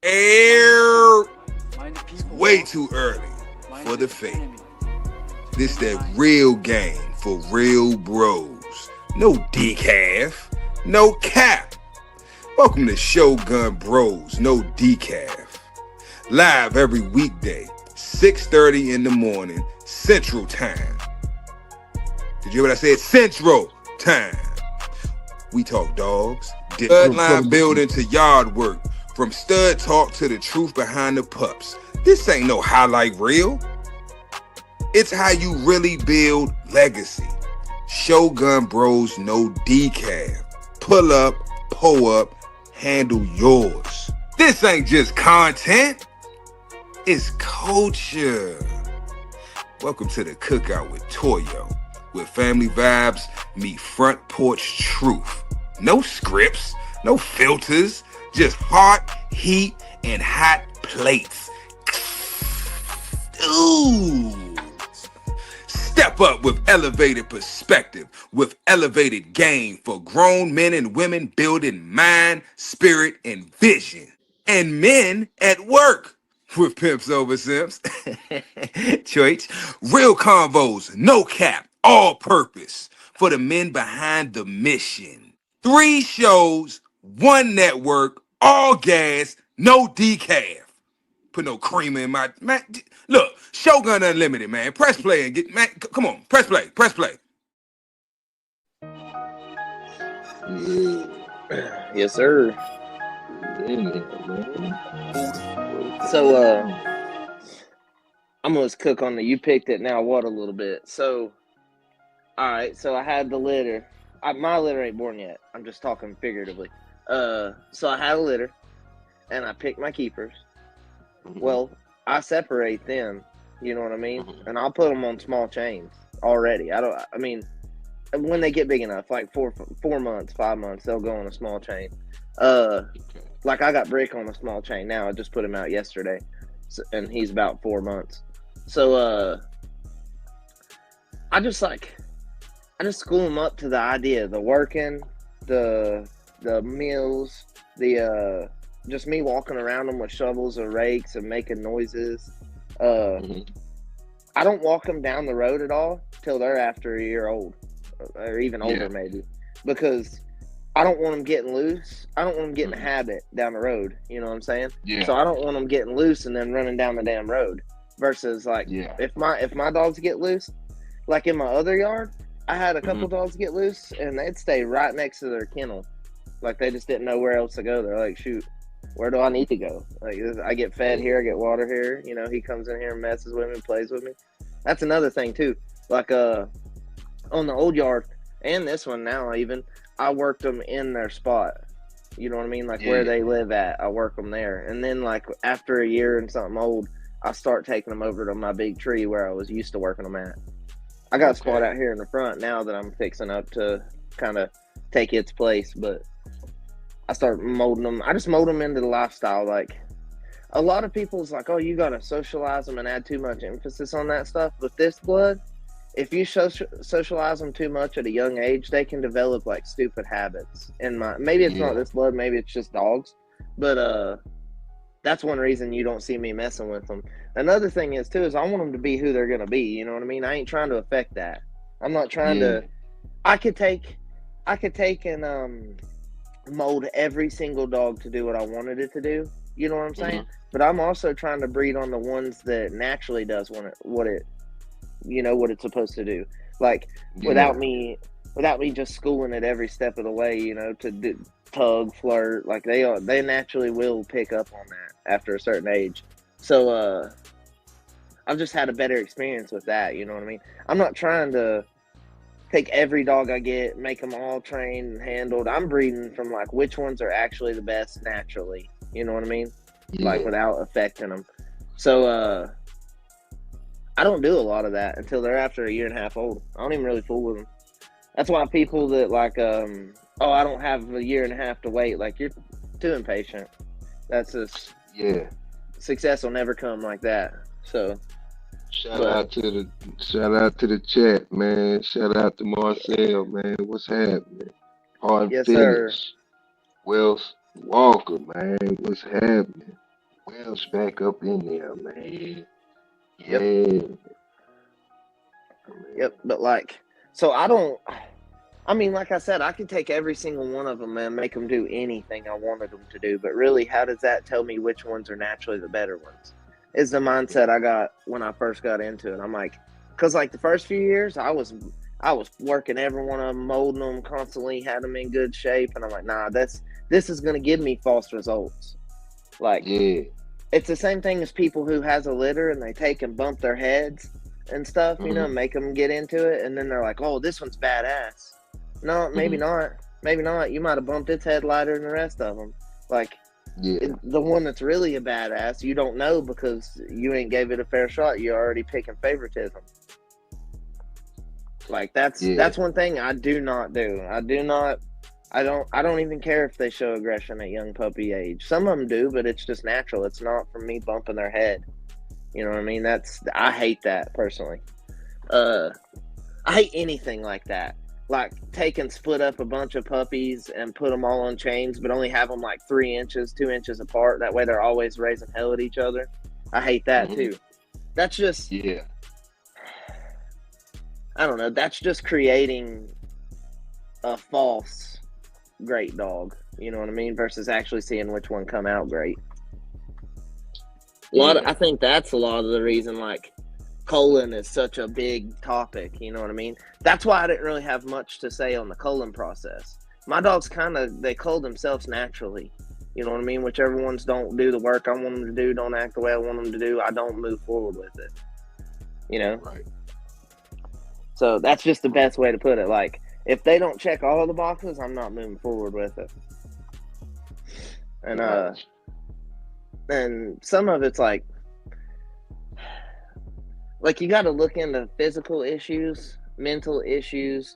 Air. It's way too early for the fake. This that real game for real bros. No decaf, no cap. Welcome to Shogun Bros, no decaf. Live every weekday, 6:30 in the morning, Central Time. Did you hear what I said? Central Time. We talk dogs, bloodline building to yard work, from stud talk to the truth behind the pups. This ain't no highlight reel. It's how you really build legacy. Shogun Bros, no decaf. Pull up, pull up, handle yours. This ain't just content. It's culture. Welcome to the Cookout with Toyo, where family vibes meet front porch truth. No scripts, no filters, just heart, heat, and hot plates. Ooh. Step up with elevated perspective, with elevated game for grown men and women building mind, spirit, and vision. And men at work with Pimps Over Simps. Church, real convos, no cap, all purpose for the men behind the mission. 3 shows, 1 network, all gas, no decaf. Put no creamer in my man. Look, Shogun Unlimited, man. Press play and get man. Come on, press play, press play. Yes, sir. So, I'm gonna cook on the you picked it now what a little bit. So, all right. So I had the litter. My litter ain't born yet. I'm just talking figuratively. So I had a litter, and I picked my keepers. Well, I separate them, you know what I mean? And I'll put them on small chains already. I mean, when they get big enough, like 4 months, 5 months, they'll go on a small chain. Like I got Brick on a small chain now. I just put him out yesterday, and he's about 4 months. So, I just school him up to the idea, the working, the meals, just me walking around them with shovels or rakes and making noises. I don't walk them down the road at all till they're after a year old or even older, maybe, because I don't want them getting loose. I don't want them getting a habit down the road. You know what I'm saying? Yeah. So I don't want them getting loose and then running down the damn road versus like if my dogs get loose, like in my other yard, I had a couple dogs get loose and they'd stay right next to their kennel. Like they just didn't know where else to go. They're like, shoot, where do I need to go? Like I get fed here, I get water here. You know, he comes in here and messes with me, plays with me. That's another thing too. Like on the old yard and this one now, I worked them in their spot. You know what I mean? Like where they live at, I work them there. And then like after a year and something old, I start taking them over to my big tree where I was used to working them at. I got a spot out here in the front now that I'm fixing up to kind of take its place, but I start molding them. I just mold them into the lifestyle. Like a lot of people's like, oh, you got to socialize them and add too much emphasis on that stuff. With this blood, if you socialize them too much at a young age, they can develop like stupid habits. Maybe it's not this blood, maybe it's just dogs, but that's one reason you don't see me messing with them. Another thing is too, is I want them to be who they're going to be. You know what I mean? I ain't trying to affect that. I'm not trying to, I could take and, mold every single dog to do what I wanted it to do. You know what I'm saying? But I'm also trying to breed on the ones that naturally does what it's supposed to do. Like without me just schooling it every step of the way, you know, to do, tug, flirt, like they naturally will pick up on that after a certain age. So I've just had a better experience with that, you know what I mean? I'm not trying to take every dog I get, make them all trained and handled. I'm breeding from like which ones are actually the best naturally, you know what I mean? Like without affecting them. So I don't do a lot of that until they're after a year and a half old. I don't even really fool with them. That's why people that like, oh, I don't have a year and a half to wait. Like you're too impatient. That's just success will never come like that. So shout out to the chat, man. Shout out to Marcel, man. What's happening? Hard Yes, finish. sir. Wells Walker, man. What's happening? Will's back up in there, man. Yep. Yeah. Yep. But like, so I mean, like I said, I could take every single one of them and make them do anything I wanted them to do. But really, how does that tell me which ones are naturally the better ones? Is the mindset I got when I first got into it. I'm like, because like the first few years, I was working every one of them, molding them constantly, had them in good shape, and I'm like, nah, this is going to give me false results. Like, yeah, it's the same thing as people who has a litter and they take and bump their heads and stuff, you know, make them get into it, and then they're like, oh, this one's badass. No, maybe not. Maybe not. You might have bumped its head lighter than the rest of them. Like, the one that's really a badass, you don't know because you ain't gave it a fair shot. You're already picking favoritism. Like, that's one thing I do not do. I don't even care if they show aggression at young puppy age. Some of them do, but it's just natural. It's not from me bumping their head. You know what I mean? I hate that personally. I hate anything like that. Like take and split up a bunch of puppies and put them all on chains, but only have them like 3 inches, 2 inches apart. That way they're always raising hell at each other. I hate that too. That's just, I don't know. That's just creating a false great dog. You know what I mean? Versus actually seeing which one come out great. I think that's a lot of the reason, like, culling is such a big topic, you know what I mean? That's why I didn't really have much to say on the culling process. My dogs they cull themselves naturally, you know what I mean? Whichever ones don't do the work I want them to do, don't act the way I want them to do, I don't move forward with it, you know? Right. So that's just the best way to put it. Like, if they don't check all the boxes, I'm not moving forward with it. And some of it's like you got to look into physical issues, mental issues,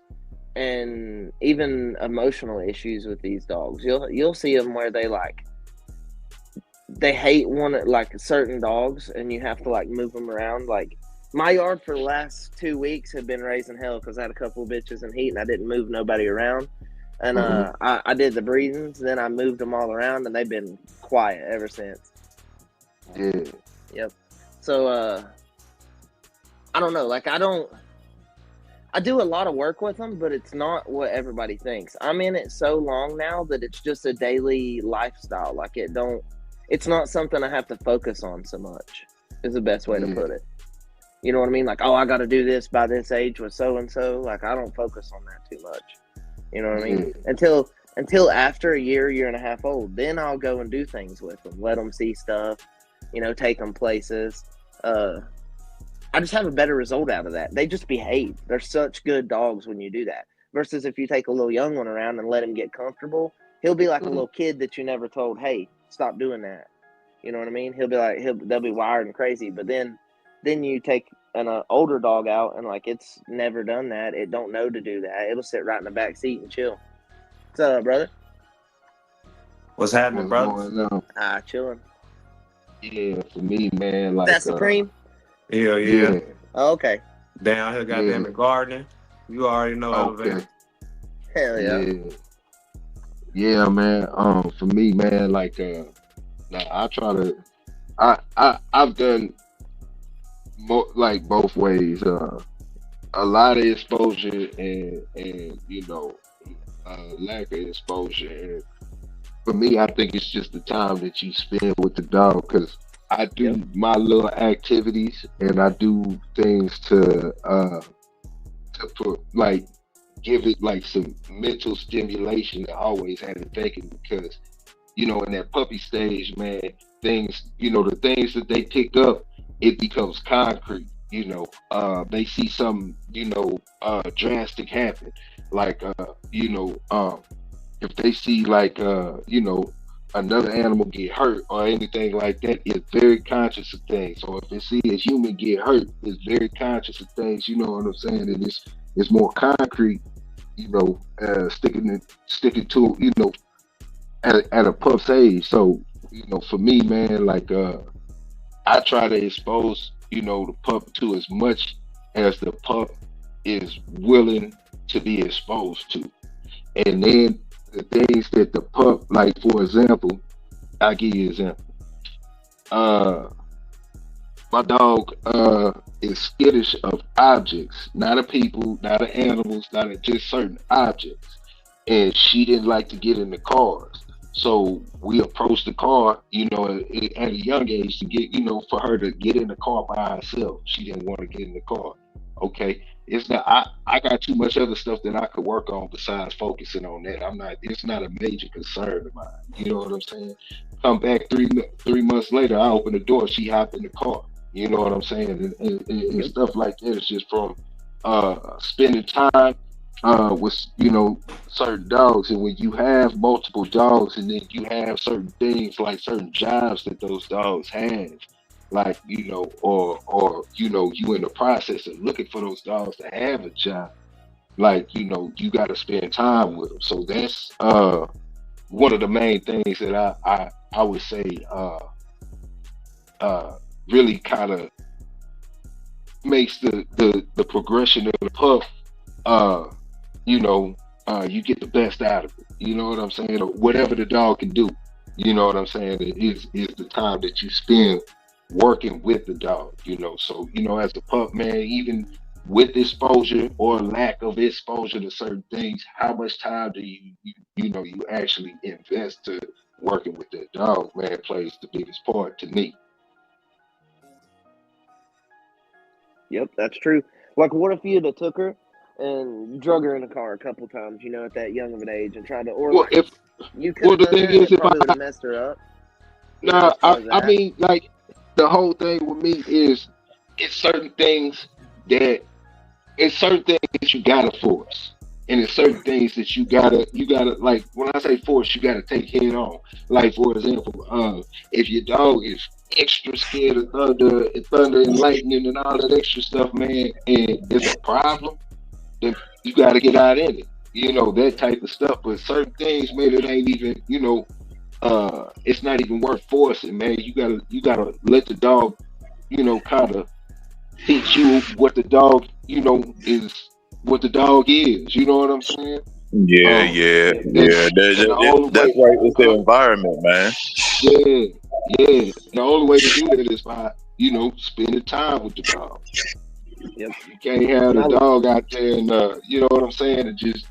and even emotional issues with these dogs. You'll see them where they hate certain dogs, and you have to like move them around. Like my yard for the last 2 weeks had been raising hell because I had a couple of bitches in heat and I didn't move nobody around. And I did the breedings, then I moved them all around, and they've been quiet ever since. Yeah. Yep. So I don't know. Like I do a lot of work with them, but it's not what everybody thinks. I'm in it so long now that it's just a daily lifestyle. Like it's not something I have to focus on so much, is the best way to put it. You know what I mean? Like, oh, I got to do this by this age with so-and-so. Like, I don't focus on that too much. You know what I mean? Until after a year and a half old, then I'll go and do things with them. Let them see stuff, you know, take them places. I just have a better result out of that. They just behave. They're such good dogs when you do that. Versus if you take a little young one around and let him get comfortable, he'll be like a little kid that you never told, hey, stop doing that. You know what I mean? He'll be like, they'll be wired and crazy. But then you take an older dog out and like it's never done that. It don't know to do that. It'll sit right in the back seat and chill. What's up, brother? What's happening, brother? Chilling. Yeah, for me, man, like that Supreme. Yeah. Oh, okay. Down here, goddamn it, gardening. You already know. Okay. Hell yeah. Yeah, man. For me, man, like I try to. I've done like both ways. A lot of exposure and you know, lack of exposure. And for me, I think it's just the time that you spend with the dog, because I do my little activities and I do things to put like give it like some mental stimulation to always have it thinking, because you know, in that puppy stage, man, things, you know, the things that they pick up, it becomes concrete. You know, they see something, you know, drastic happen, like you know, if they see like you know, another animal get hurt or anything like that, it's very conscious of things. So if they see a human get hurt, it's very conscious of things. You know what I'm saying? And it's more concrete. You know, sticking to, you know, at a pup's age. So you know, for me, man, like I try to expose, you know, the pup to as much as the pup is willing to be exposed to, and then the things that the pup, like for example, I'll give you an example. my dog is skittish of objects, not of people, not of animals, not of just certain objects. And she didn't like to get in the cars. So we approached the car, at a young age to get, for her to get in the car by herself. She didn't want to get in the car. Okay. It's not, I got too much other stuff that I could work on besides focusing on that. It's not a major concern of mine. You know what I'm saying? Come back 3 months later, I open the door, she hopped in the car. You know what I'm saying? And stuff like that. It's just from spending time with certain dogs. And when you have multiple dogs, and then you have certain things like certain jobs that those dogs have, like or you in the process of looking for those dogs to have a job, like you got to spend time with them. So that's one of the main things that I would say really kind of makes the progression of the pup, you get the best out of it. You know what I'm saying? Or whatever the dog can do. You know what I'm saying? It is the time that you spend working with the dog. So as a pup, man, even with exposure or lack of exposure to certain things, how much time do you actually invest to working with that dog, man, plays the biggest part to me. Yep, that's true. Like, what if you'd have took her and drug her in a car a couple times, at that young of an age, and tried to, or Well, like, you could the have thing is, it probably would have messed her up. No, I mean, like, the whole thing with me is, it's certain things that you gotta force, and it's certain things that you gotta like. When I say force, you gotta take head on. Like, for example, if your dog is extra scared of thunder and lightning and all that extra stuff, man, and it's a problem, then you gotta get out in it. That type of stuff. But certain things, man, it ain't even, it's not even worth forcing, man. You gotta let the dog, kind of teach you what the dog, is what the dog is. You know what I'm saying? Yeah. That's right. It's the environment, man. Yeah. The only way to do that is by, spending time with the dog. Yep. You can't have the dog out there and you know what I'm saying, and just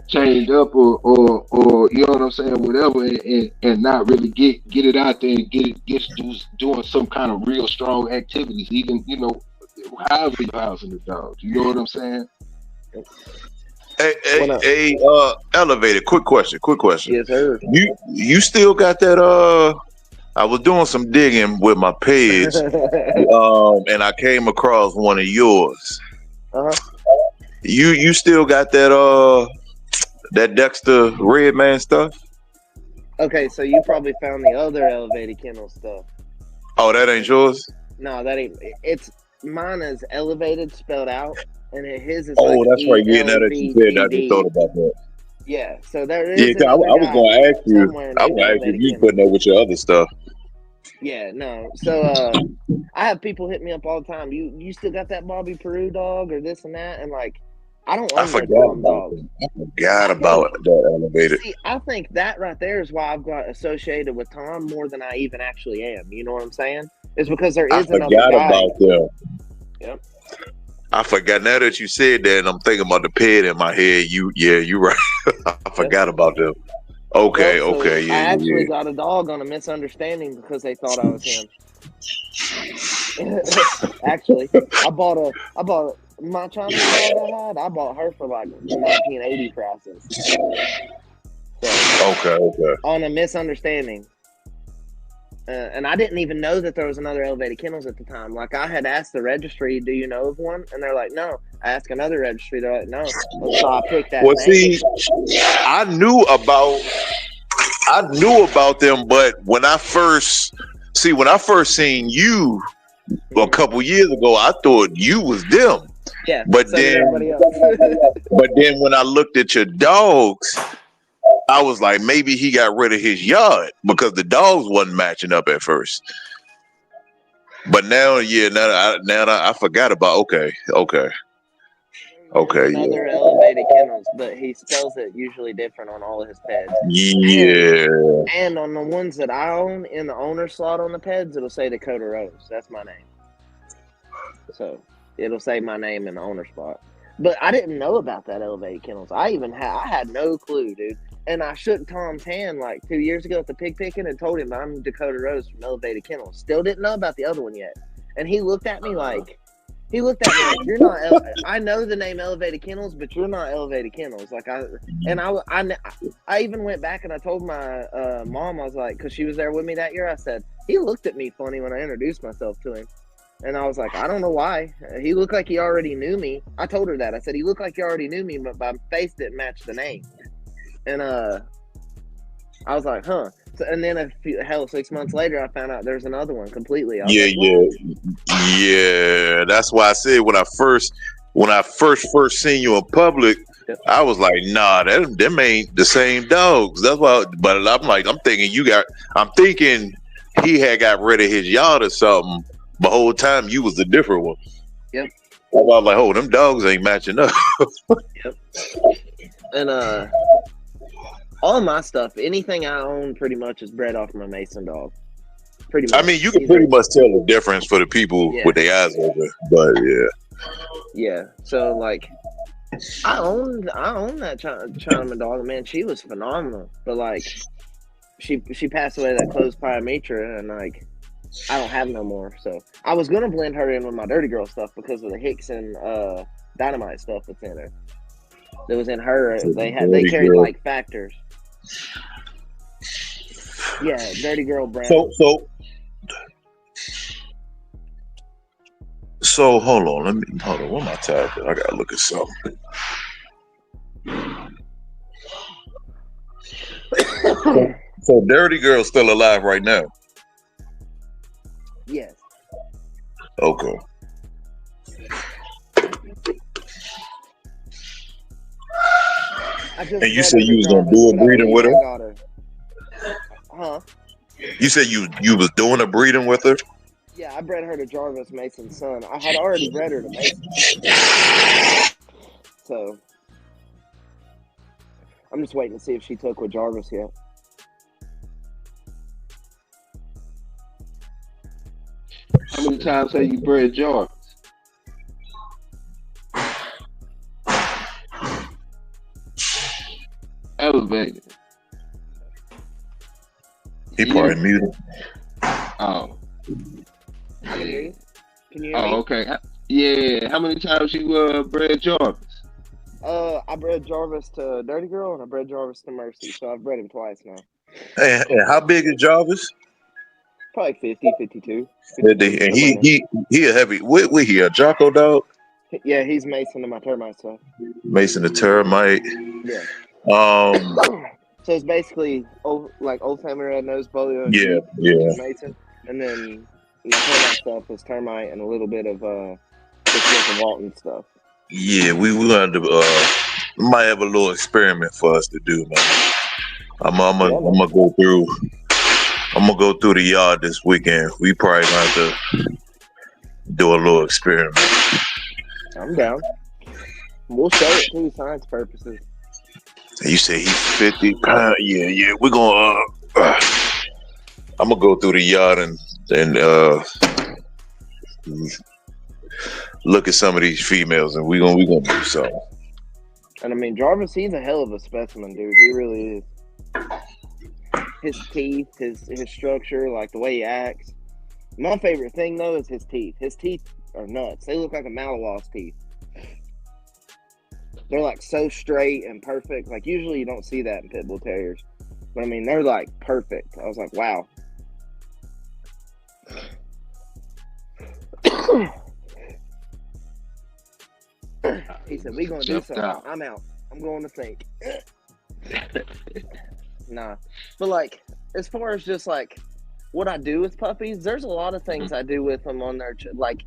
chained up or you know what I'm saying, whatever, and not really get it out there and get doing some kind of real strong activities, even however you're housing the dog. You know what I'm saying? Hey, Elevator, quick question. Yes, sir. You still got that I was doing some digging with my page, and I came across one of yours. You still got that Dexter Redman stuff? Okay, so you probably found the other Elevated Kennel stuff. Oh, that ain't yours? No, that ain't. It's mine is Elevated spelled out, and his is. Oh, like that's right. Yeah, now that you said that, I just thought about that. Yeah, so there is. Yeah, I was going to ask you. I was going to ask you if you putting that with your other stuff. Yeah, no. So I have people hit me up all the time. You still got that Bobby Peru dog or this and that, and like, I don't. I forgot about that Elevated. See, I think that right there is why I've got associated with Tom more than I even actually am. You know what I'm saying? It's because there is another guy. I forgot about them. Yep. I forgot. Now that you said that, and I'm thinking about the pet in my head. You're right. I forgot about them. Okay, well, so okay, yeah. I actually got a dog on a misunderstanding because they thought I was him. Actually, I bought my Chinese dog I had. I bought her for like 1980 prices. So, okay. On a misunderstanding. And I didn't even know that there was another Elevated Kennels at the time. Like, I had asked the registry, do you know of one? And they're like, no. I asked another registry, they're like, no. So I picked that. Well, see, I knew about them, but when I first seen you a couple years ago, I thought you was them. Yeah. But then when I looked at your dogs, I was like, maybe he got rid of his yard because the dogs wasn't matching up at first. But now, yeah, now I forgot about. Okay. Okay, another Elevated Kennels, but he spells it usually different on all of his peds. Yeah. And on the ones that I own, in the owner slot on the peds, it'll say Dakota Rose. That's my name. So it'll say my name in the owner spot. But I didn't know about that Elevated Kennels. I had no clue, dude. And I shook Tom's hand like 2 years ago at the pig picking and told him I'm Dakota Rose from Elevated Kennels. Still didn't know about the other one yet. And he looked at me like, you're not. I know the name Elevated Kennels, but you're not Elevated Kennels. Like I even went back and I told my mom, I was like, because she was there with me that year. I said he looked at me funny when I introduced myself to him, and I was like, I don't know why. He looked like he already knew me. I told her that. I said he looked like he already knew me, but my face didn't match the name. And I was like, huh. So, and then 6 months later, I found out there's another one completely. Yeah. That's why I said when I first seen you in public, I was like, nah, them ain't the same dogs. That's why. But I'm thinking he had got rid of his yard or something. The whole time you was the different one. Yep. I was like, oh, them dogs ain't matching up. Yep. And all my stuff, anything I own, pretty much is bred off my Mason dog. Pretty much. I mean, you can pretty much tell the difference for the people with their eyes open, but yeah. Yeah. So like, I own that Chinaman dog. Man, she was phenomenal. But like, she passed away that closed pyometra, and like, I don't have no more. So I was gonna blend her in with my Dirty Girl stuff because of the Hicks and Dynamite stuff that's in her. That was in her. They carried like factors. Yeah, Dirty Girl brand. So hold on. What am I typing? I gotta look at something. So Dirty Girl's still alive right now? Yes. Okay. And you said you was gonna do a breeding with her? Huh? You said you was doing a breeding with her? Yeah, I bred her to Jarvis Mason's son. I had already bred her to Mason. So I'm just waiting to see if she took with Jarvis yet. How many times have you bred Jarvis? Elevated. He probably muted. Oh. Can you hear me? Oh, okay. Yeah. How many times you bred Jarvis? I bred Jarvis to Dirty Girl and I bred Jarvis to Mercy, so I've bred him twice now. And how big is Jarvis? Probably 50, 52. 50. And he a heavy. What he a Jocko dog? Yeah, he's Mason to my termite stuff. Mason the termite. Yeah. So it's basically old family red nose polio. Yeah. Mason, and then my termite stuff is termite and a little bit of Smith & Walton stuff. Yeah, we gonna might have a little experiment for us to do, man. I'm gonna go through. I'm gonna go through the yard this weekend. We probably gonna have to do a little experiment. I'm down. We'll show it too, science purposes. You say he's 50 pounds. Yeah. We're gonna. I'm gonna go through the yard and look at some of these females, and we're gonna do something. And I mean, Jarvis, he's a hell of a specimen, dude. He really is. His teeth, his structure, like the way he acts. My favorite thing though is his teeth. His teeth are nuts. They look like a Malinois teeth. They're like so straight and perfect. Like usually you don't see that in pit bull terriers, but I mean they're like perfect. I was like, wow. He said, "We gonna do something." I'm out. I'm going to think. Nah, but like as far as just like what I do with puppies, there's a lot of things I do with them on their like.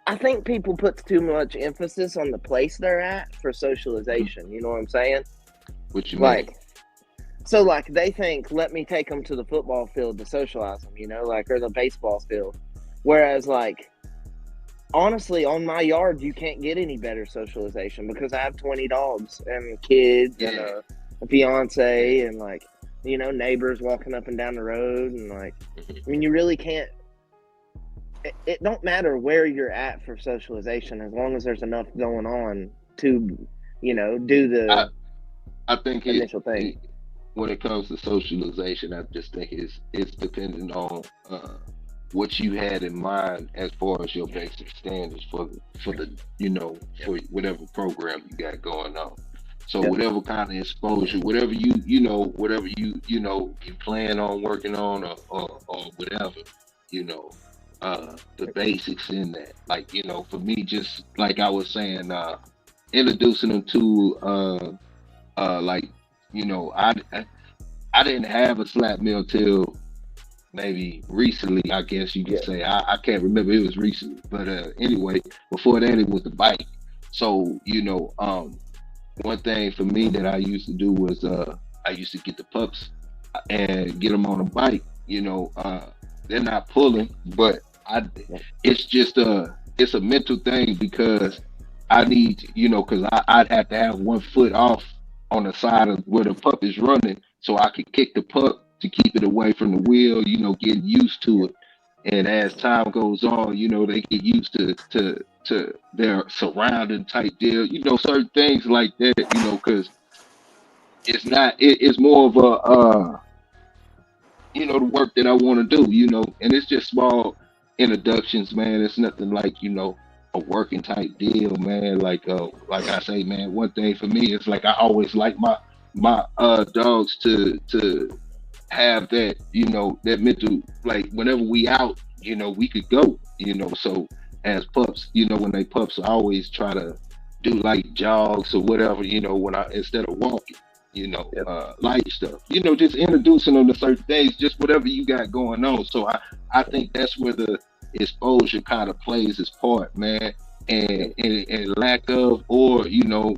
I think people put too much emphasis on the place they're at for socialization. You know what I'm saying? What you like, mean? So like they think, let me take them to the football field to socialize them, you know, like or the baseball field. Whereas like honestly, on my yard, you can't get any better socialization because I have 20 dogs and kids and a fiance and like, you know, neighbors walking up and down the road. And like, I mean, you really can't, it don't matter where you're at for socialization as long as there's enough going on to, you know, do the I think initial thing. When it comes to socialization, I just think it's dependent on what you had in mind as far as your basic standards for the you know, for whatever program you got going on. So whatever kind of exposure, whatever whatever you plan on working on or whatever, you know, the basics in that. Like, you know, for me, just like I was saying, introducing them to like, you know, I didn't have a slap meal till maybe recently, I guess you could say. I can't remember, it was recently, but anyway, before that it was the bike. So, you know, one thing for me that I used to do was I used to get the pups and get them on a bike. You know, they're not pulling, but it's just it's a mental thing because I need, you know, because I'd have to have one foot off on the side of where the pup is running so I could kick the pup to keep it away from the wheel, you know, getting used to it. And as time goes on, you know, they get used to their surrounding type deal, you know, certain things like that, you know, because it's more of a you know, the work that I want to do, you know, and it's just small introductions, man. It's nothing like, you know, a working type deal, man. Like I say, man, one thing for me is like I always like my dogs to have that, you know, that mental, like whenever we out, you know, we could go, you know. So as pups, you know, when they pups, I always try to do like jogs or whatever, you know, when I instead of walking, you know, light stuff, you know, just introducing them to certain things, just whatever you got going on. So I think that's where the exposure kind of plays its part, man. And lack of, or you know,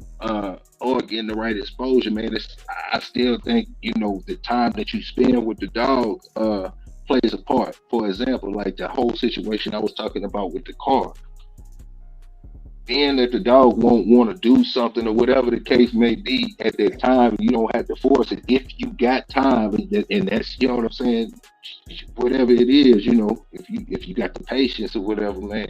or getting the right exposure, man. I still think, you know, the time that you spend with the dog plays a part. For example, like the whole situation I was talking about with the car, being that the dog won't want to do something or whatever the case may be at that time, you don't have to force it. If you got time, and that's, you know what I'm saying, whatever it is, you know, if you got the patience or whatever, man,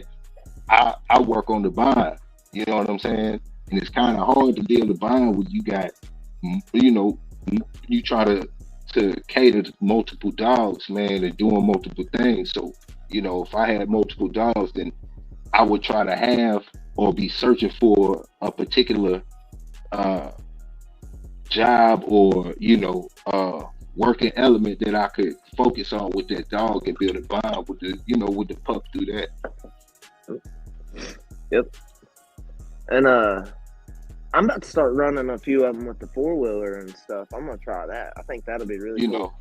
I work on the bind. You know what I'm saying? And it's kind of hard to build a bind when you got, you know, you try to cater to multiple dogs, man, and doing multiple things. So, you know, if I had multiple dogs, then I would try to have or be searching for a particular job or, you know, working element that I could focus on with that dog and build a bond with the, you know, with the pup through that. Yep. And I'm about to start running a few of them with the 4-wheeler and stuff. I'm gonna try that. I think that'll be really you cool. know,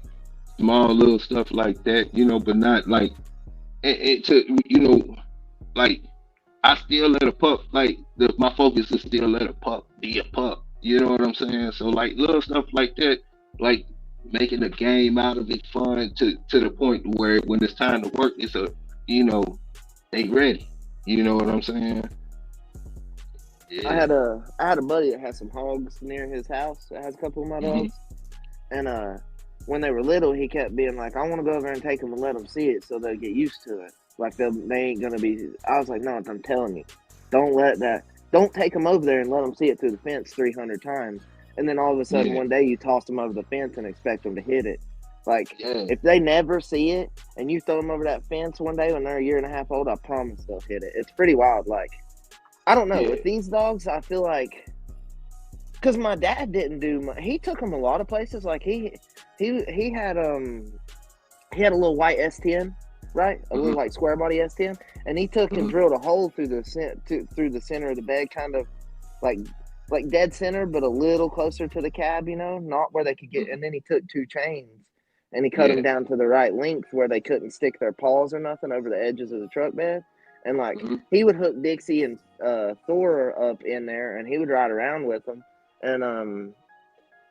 small little stuff like that, you know, but not like it to, you know, like I still let a pup, like my focus is still let a pup be a pup. You know what I'm saying? So like little stuff like that, like making a game out of it, fun to the point where when it's time to work, it's a, you know, they ready. You know what I'm saying? Yeah. I had a buddy that had some hogs near his house that has a couple of my dogs, and when they were little, he kept being like, "I want to go over there and take them and let them see it so they'll get used to it. Like they ain't gonna be." I was like, "No, I'm telling you, don't take them over there and let them see it through the fence 300 times, and then all of a sudden one day you toss them over the fence and expect them to hit it. Like if they never see it and you throw them over that fence one day when they're a year and a half old, I promise they'll hit it. It's pretty wild. Like I don't know with these dogs, I feel like because my dad didn't do much. He took them a lot of places. Like he had a little white S10. Right, a little like square body S10, and he took and drilled a hole through the center of the bed, kind of like dead center, but a little closer to the cab, you know, not where they could get. And then he took 2 chains and he cut them down to the right length where they couldn't stick their paws or nothing over the edges of the truck bed. And like he would hook Dixie and Thor up in there, and he would ride around with them, and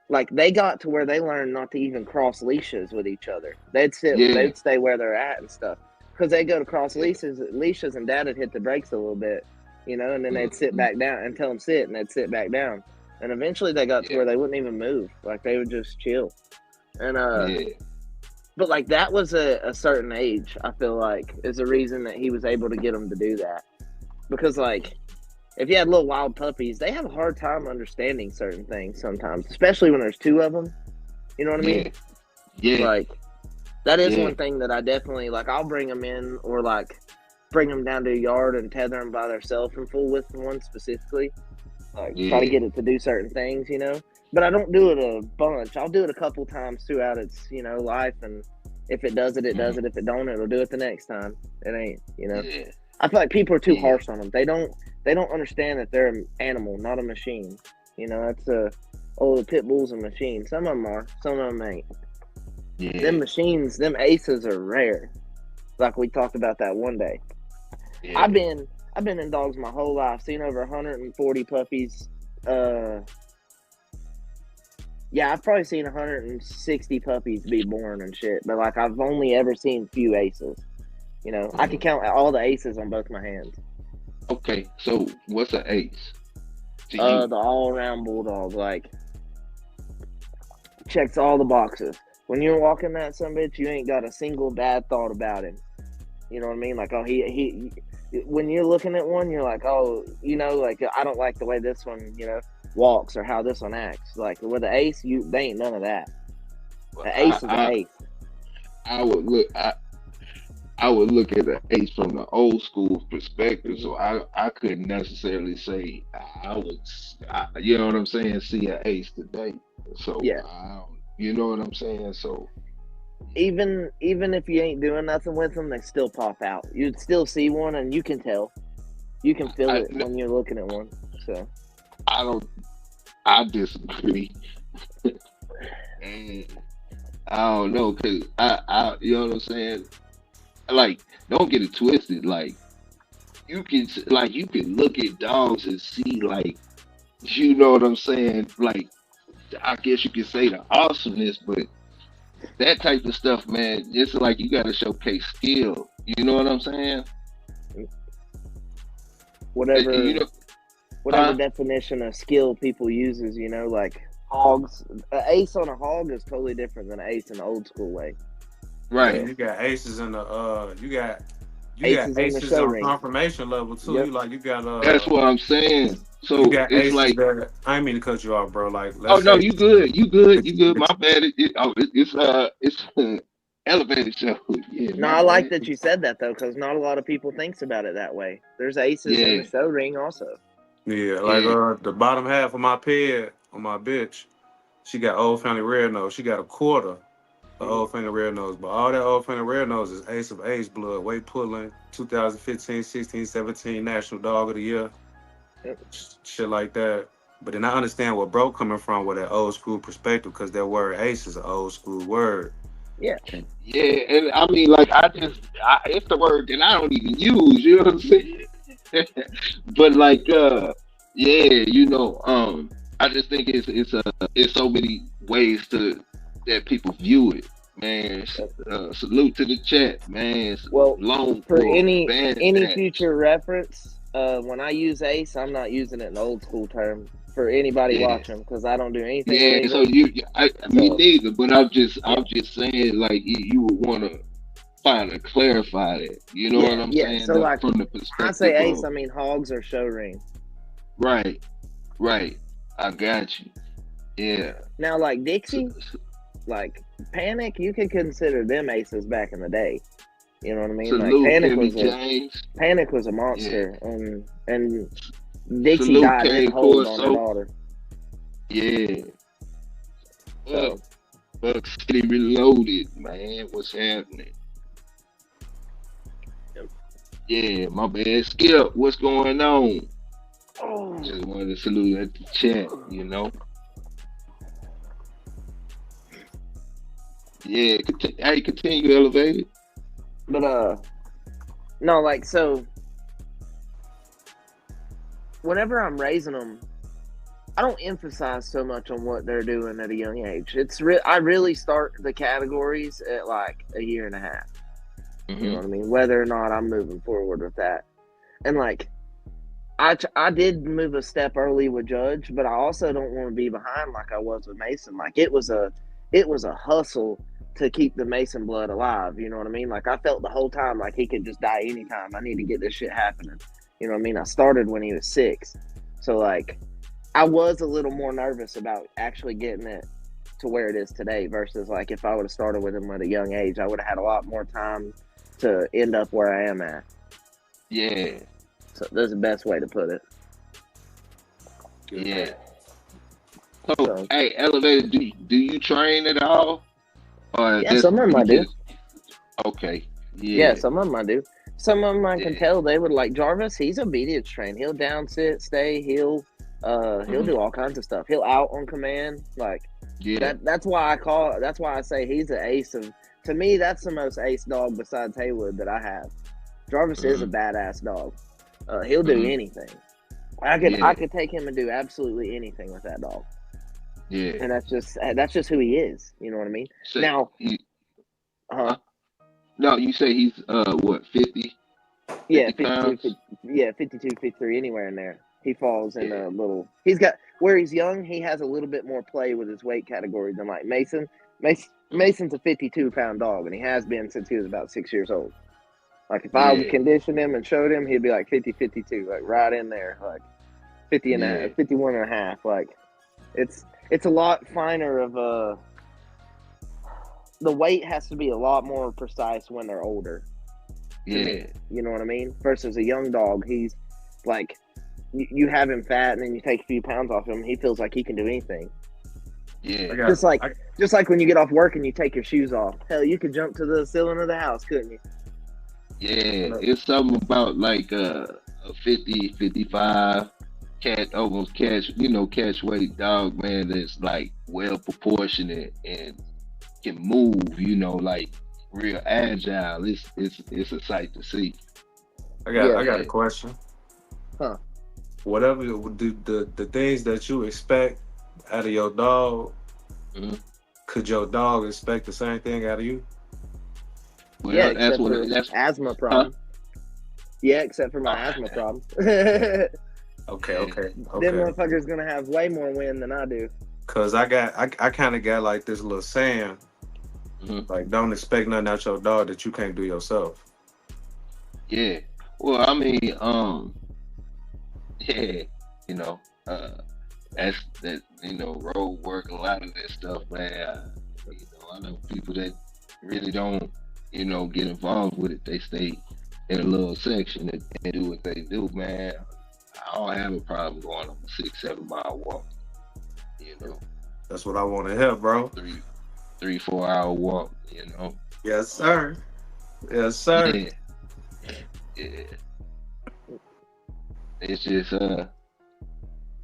like they got to where they learned not to even cross leashes with each other. They'd stay where they're at and stuff. because they go to cross leashes, and Dad would hit the brakes a little bit, and then they'd sit back down and tell them sit, and they'd sit back down, and eventually they got to where they wouldn't even move, like they would just chill, and but like that was a certain age. I feel like is the reason that he was able to get them to do that, because like if you had little wild puppies, they have a hard time understanding certain things sometimes, especially when there's two of them. You know what I mean? Yeah. Like that is one thing that I definitely like. I'll bring them in or like bring them down to a yard and tether them by themselves and fool with one specifically. Like try to get it to do certain things, But I don't do it a bunch. I'll do it a couple times throughout its, life. And if it does it, it does it. If it don't, it'll do it the next time. It ain't, Yeah. I feel like people are too harsh on them. They don't understand that they're an animal, not a machine. That's the pit bull's a machine. Some of them are, some of them ain't. Yeah. Them machines, them aces are rare. Like we talked about that one day. Yeah. I've been in dogs my whole life. Seen over 140 puppies. I've probably seen 160 puppies be born and shit. But like I've only ever seen few aces. I can count all the aces on both my hands. Okay, so what's an ace? The all-around bulldog, like checks all the boxes. When you're walking that sumbitch, you ain't got a single bad thought about him. You know what I mean? Like, oh, he. When you're looking at one, you're like, oh, like I don't like the way this one, walks or how this one acts. Like with the ace, they ain't none of that. The ace is an ace. I would look at the ace from the old school perspective, so I couldn't necessarily say I would, you know what I'm saying, see an ace today. So you know what I'm saying. So even if you ain't doing nothing with them, they still pop out. You'd still see one, and you can tell, you can feel it when you're looking at one. So I disagree. And I don't know, cause I you know what I'm saying. Like, don't get it twisted. Like, you can look at dogs and see, like, you know what I'm saying. Like, I guess you could say the awesomeness, but that type of stuff, man, it's like you got to showcase skill. You know what I'm saying? Whatever definition of skill people uses, like hogs. An ace on a hog is totally different than an ace in the old school way. Right. Yeah, you got aces in the you got aces on ring. confirmation level too. Yep. You got That's what I'm saying. So you got it's aces like that, I didn't mean to cut you off, bro. Like, oh no, you good. My bad. It's elevated show. Yeah. No, I like that you said that though, because not a lot of people thinks about it that way. There's aces in the show ring also. Yeah, like the bottom half of my ped on my bitch, she got Old Family Red Nose. She got a quarter. Old Family Red Nose, but all that Old Family Red Nose is Ace of Ace blood, weight pulling, 2015, 16, 17 National Dog of the Year, shit like that. But then I understand where bro coming from with that old school perspective, because that word Ace is an old school word. Yeah, and I mean, like it's the word that I don't even use. You know what I'm saying? But like, I just think it's so many ways that people view it, man. Salute to the chat, man. Well, long for any future reference, when I use ace, I'm not using it in old school term for anybody watching, because I don't do anything. Yeah, so me neither. But I'm just saying, like, you would want to finally clarify that. You know what I'm saying? So like, from the perspective I say ace, I mean hogs or show ring. Right. I got you. Yeah. Now, like Dixie, like Panic, you could consider them aces back in the day. You know what I mean? Salute, Panic was a monster, and Dixie died in hold on her daughter. Yeah. Buck City Reloaded, man. What's happening? Yeah, my bad. Skip, what's going on? Just wanted to salute at the chat, Yeah, continue elevated. But no, like, so whenever I'm raising them, I don't emphasize so much on what they're doing at a young age. I really start the categories at like a year and a half. You know what I mean? Whether or not I'm moving forward with that. And like, I did move a step early with Judge, but I also don't want to be behind like I was with Mason. Like it was a hustle to keep the Mason blood alive. You know what I mean? Like I felt the whole time like he could just die anytime. I need to get this shit happening. You know what I mean? I started when he was 6, so like I was a little more nervous about actually getting it to where it is today versus like if I would have started with him at a young age, I would have had a lot more time to end up where I am at. Yeah. So that's the best way to put it. Yeah. So, hey, Elevator, do you train at all? Or yeah, some of them I do. Okay. Yeah, some of them I do. Some of them I can tell they would like Jarvis. He's obedience trained. He'll down sit, stay. He'll do all kinds of stuff. He'll out on command. Like that's why I say he's an ace of. To me, that's the most ace dog besides Haywood that I have. Jarvis is a badass dog. He'll do anything. I could take him and do absolutely anything with that dog. Yeah, and that's just who he is. You know what I mean? So now, no, you say he's what 50? Yeah, 52, 53, anywhere in there. He falls in a little. He's got where he's young. He has a little bit more play with his weight category than like Mason. Mason's a 52-pound dog, and he has been since he was about 6 years old. Like if I conditioned him and showed him, he'd be like 50, 52, like right in there, like 50 and a half, 51 and a half. Like it's a lot finer of a. The weight has to be a lot more precise when they're older. Yeah, you know what I mean. Versus a young dog, he's like you have him fat, and then you take a few pounds off him. He feels like he can do anything. Yeah, just like when you get off work and you take your shoes off. Hell, you could jump to the ceiling of the house, couldn't you? Yeah, it's something about like a 50, 55 almost catch weight dog, man, that's like well proportionate and can move, like real agile. It's a sight to see. I got a question. Huh? Whatever the things that you expect out of your dog, could your dog expect the same thing out of you? Well, yeah, that's asthma problem. Yeah, except for my asthma problem. Okay. Them motherfuckers gonna have way more wind than I do. Cause I kind of got like this little saying, like don't expect nothing out your dog that you can't do yourself. Yeah. Well, I mean, that's that. Road work, a lot of that stuff, man. I know people that really don't, get involved with it. They stay in a little section and do what they do, man. I don't have a problem going on a 6-7 mile walk. That's what I want to hear, bro. 3-4 hour walk. Yes, sir. Yes, sir. Yeah. It's just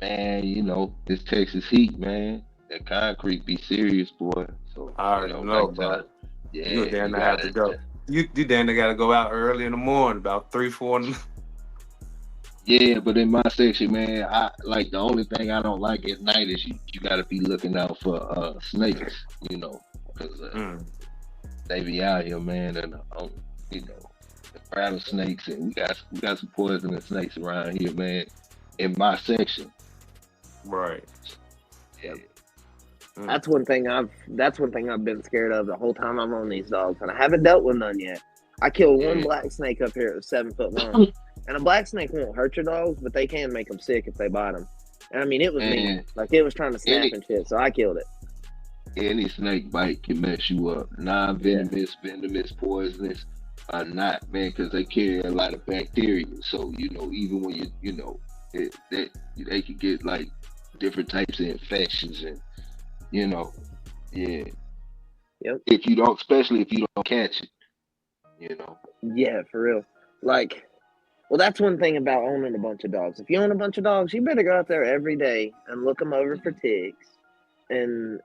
man, this Texas heat, man. That concrete be serious, boy. So I already know, bro. Yeah, you damn near have to go. You damn near gotta go out early in the morning, about 3-4. Yeah, but in my section, man, I like the only thing I don't like at night is you gotta be looking out for snakes, because they be out here, man, and rattlesnakes, and we got some poisonous snakes around here, man. In my section, right? Yeah. That's one thing I've been scared of the whole time I'm on these dogs, and I haven't dealt with none yet. I killed one black snake up here that was 7 foot long, and a black snake won't hurt your dogs, but they can make them sick if they bite them. And I mean, it was mean, like it was trying to snap and shit, so I killed it. Any snake bite can mess you up. Non-venomous, venomous, poisonous, or not, man, because they carry a lot of bacteria. So even when they could get like different types of infections, and Yep. Especially if you don't catch it, Yeah, for real. Like, well, that's one thing about owning a bunch of dogs. If you own a bunch of dogs, you better go out there every day and look them over for ticks, and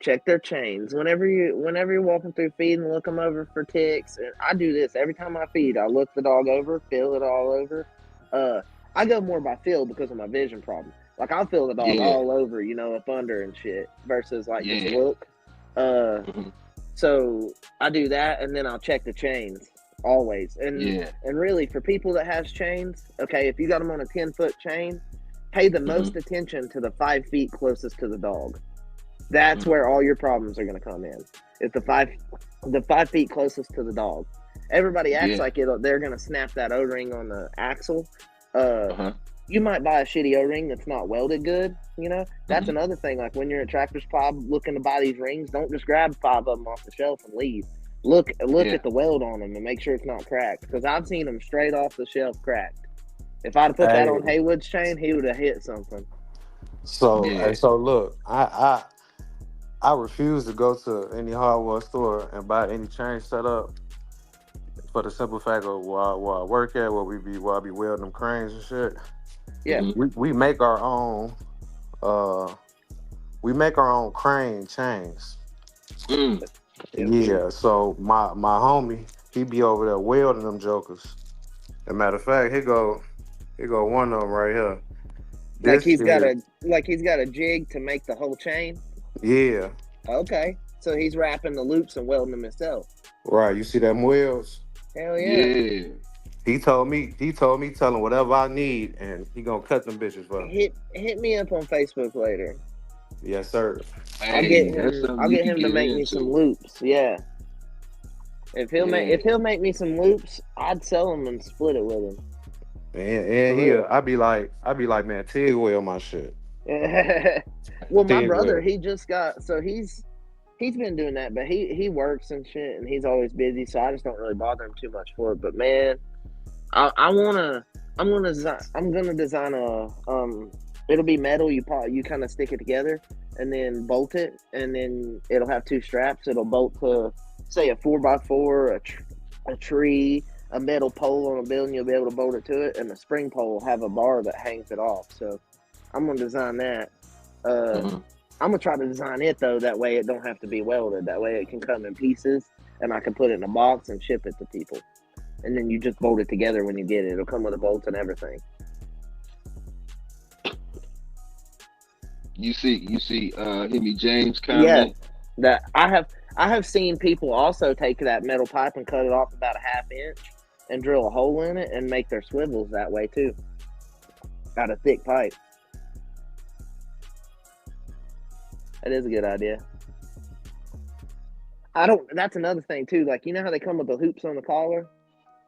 check their chains whenever you're walking through feeding. Look them over for ticks. And I do this every time I feed. I look the dog over, feel it all over. I go more by feel because of my vision problem. Like I'll feel the dog all over, up under and shit, versus like just look. So I do that, and then I'll check the chains. always. And really, for people that has chains, okay, if you got them on a 10-foot chain, pay the most attention to the 5 feet closest to the dog. That's where all your problems are going to come in. It's the 5 feet closest to the dog. Everybody acts like they're going to snap that O-ring on the axle. You might buy a shitty O-ring that's not welded good. You know, that's another thing. Like when you're at Tractor Supply looking to buy these rings, don't just grab 5 of them off the shelf and leave. Look at the weld on them and make sure it's not cracked. Because I've seen them straight off the shelf cracked. If I'd have put that on Haywood's chain, he would have hit something. So look, I refuse to go to any hardware store and buy any chain set up for the simple fact of where I work at, where I be welding them cranes and shit. Yeah, we make our own. We make our own crane chains. Yeah. So my homie, he be over there welding them jokers. As a matter of fact, here go one of them right here. Like he's got a jig to make the whole chain. Yeah. Okay. So he's wrapping the loops and welding them himself. Right. You see them welds? Hell yeah. He told me, tell him whatever I need, and he gonna cut them bitches for me. Hit me up on Facebook later. Yes, sir. I'll get him to make me some loops. Yeah. If he'll make me some loops, I'd sell them and split it with him. And I'd be like, man, TIG weld my shit. Well, my brother, he just got, so he's been doing that, but he works and shit, and he's always busy, so I just don't really bother him too much for it. But man, I'm gonna design a it'll be metal. You kind of stick it together and then bolt it, and then it'll have 2 straps. It'll bolt to, say, a 4x4, a tree, a metal pole on a building. You'll be able to bolt it to it, and the spring pole will have a bar that hangs it off. So I'm gonna design that. I'm gonna try to design it though. That way it don't have to be welded. That way it can come in pieces, and I can put it in a box and ship it to people. And then you just bolt it together when you get it. It'll come with a bolt and everything. You see, Hemi James comment? Yeah, that I have seen people also take that metal pipe and cut it off about a 1/2 inch and drill a hole in it and make their swivels that way too. Out of thick pipe. That is a good idea. That's another thing too. Like, you know how they come with the hoops on the collar?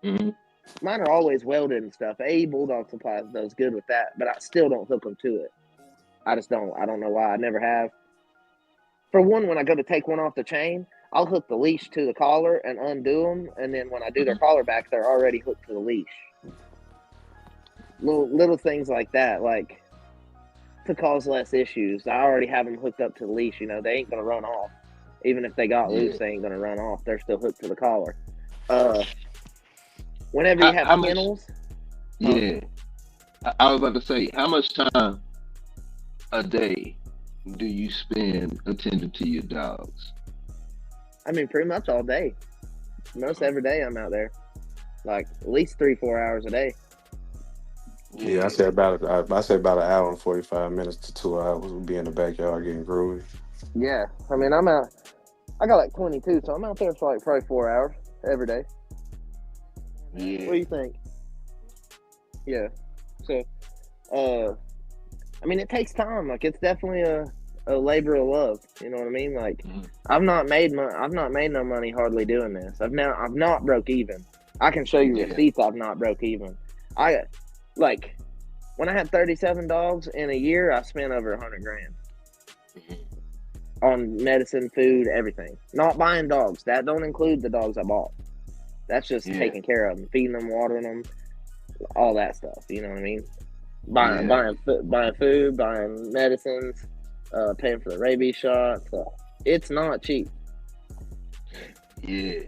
Mine are always welded and stuff. AE Bulldog Supplies does good with that, but I still don't hook them to it. I just don't. I don't know why. I never have. For one, when I go to take one off the chain, I'll hook the leash to the collar and undo them, and then when I do their collar back, they're already hooked to the leash. Little things like that, like to cause less issues. I already have them hooked up to the leash. You know, they ain't gonna run off. Even if they got loose, they ain't gonna run off. They're still hooked to the collar. Whenever you have kennels. I was about to say, how much time a day do you spend attending to your dogs? I mean, pretty much all day. Most every day I'm out there. Like, at least 3-4 hours a day. Yeah, I say about an hour and 45 minutes to 2 hours. We'll be in the backyard getting groovy. Yeah, I mean, I'm out. I got like 22, so I'm out there for like probably 4 hours every day. Yeah. What do you think? Yeah. So, I mean, it takes time. Like, it's definitely a labor of love. You know what I mean? Like, I've not made no money hardly doing this. I've not broke even. I can show you receipts. I've not broke even. Like, when I had 37 dogs in a year, I spent over $100,000 on medicine, food, everything. Not buying dogs. That don't include the dogs I bought. That's just taking care of them, feeding them, watering them, all that stuff. You know what I mean? Buying food, buying medicines, paying for the rabies shots. It's not cheap. Yeah.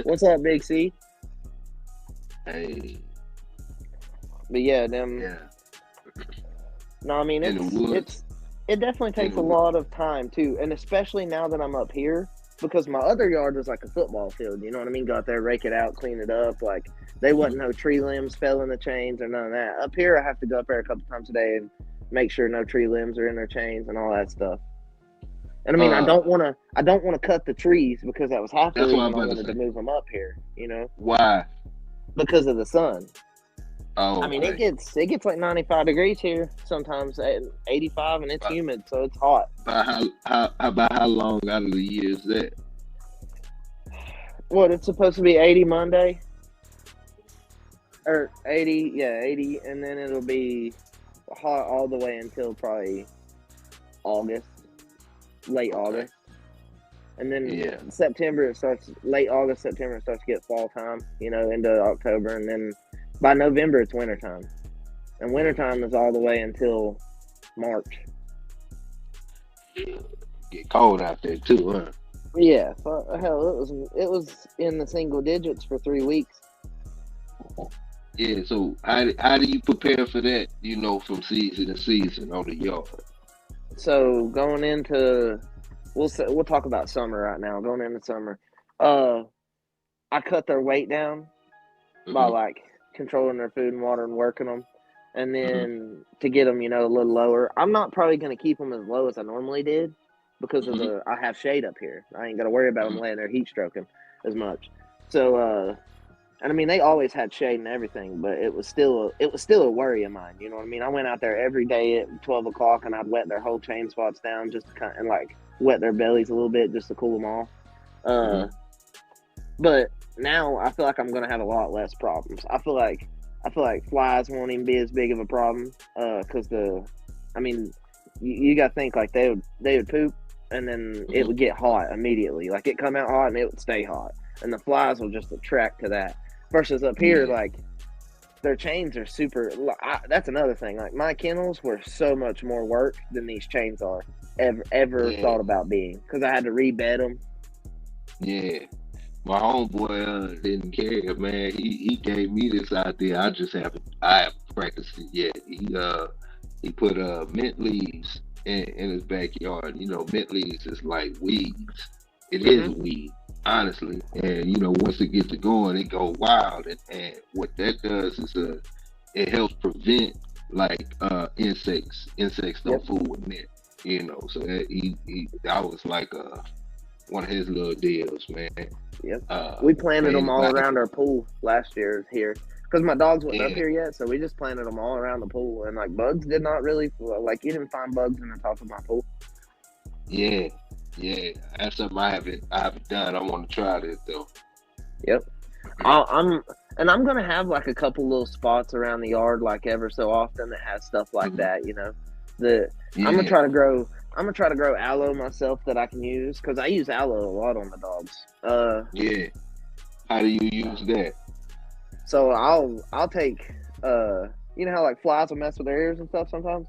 What's up, Big C? Hey. But yeah, them. Yeah. No, I mean it definitely takes a lot of time too, and especially now that I'm up here, because my other yard was like a football field. You know what I mean? Go out there, rake it out, clean it up. Like, there wasn't no tree limbs fell in the chains or none of that. Up here, I have to go up there a couple times a day and make sure no tree limbs are in their chains and all that stuff. And I mean, I don't want to cut the trees because that was half the reason I wanted to move them up here. You know why? Because of the sun. Oh, I mean, it gets like 95 degrees here sometimes, 85, and it's humid, so it's hot. About how long out of the year is that? What, it's supposed to be 80 Monday, or 80, and then it'll be hot all the way until probably August, late August, and then September it starts. Late August, September it starts to get fall time, into October, and then by November it's wintertime, and wintertime is all the way until March. Get cold out there too, huh? Yeah, hell, it was in the single digits for 3 weeks. Yeah, so how do you prepare for that? From season to season on the yard. So going into, we'll talk about summer right now. Going into summer, I cut their weight down by like controlling their food and water and working them, and then to get them, a little lower. I'm not probably going to keep them as low as I normally did because of I have shade up here. I ain't got to worry about them laying there heat stroking as much. So, and I mean, they always had shade and everything, but it was still a worry of mine. You know what I mean? I went out there every day at 12 o'clock and I'd wet their whole chain spots down just to and like wet their bellies a little bit just to cool them off. But now I feel like I'm going to have a lot less problems. I feel like flies won't even be as big of a problem because you got to think like they would poop and then it would get hot immediately. Like it come out hot and it would stay hot, and the flies will just attract to that. Versus up here, like their chains are super. That's another thing. Like my kennels were so much more work than these chains are ever thought about being, because I had to rebed them. Yeah. My homeboy didn't care, man. He gave me this idea. I haven't practiced it yet. He put mint leaves in his backyard. Mint leaves is like weeds. It is weed, honestly. And once it gets to going, it go wild. And what that does is it helps prevent like insects. Insects don't fool with mint. So that was like one of his little deals, man. Yep. We planted them all around our pool last year here because my dogs weren't up here yet, so we just planted them all around the pool. And like bugs did not really you didn't find bugs in the top of my pool. Yeah, that's something I haven't done. I want to try this though. Yep. I'm gonna have like a couple little spots around the yard, like ever so often, that has stuff like that. I'm gonna try to grow. I'm gonna try to grow aloe myself that I can use, because I use aloe a lot on the dogs. How do you use that? So I'll take how like flies will mess with their ears and stuff sometimes.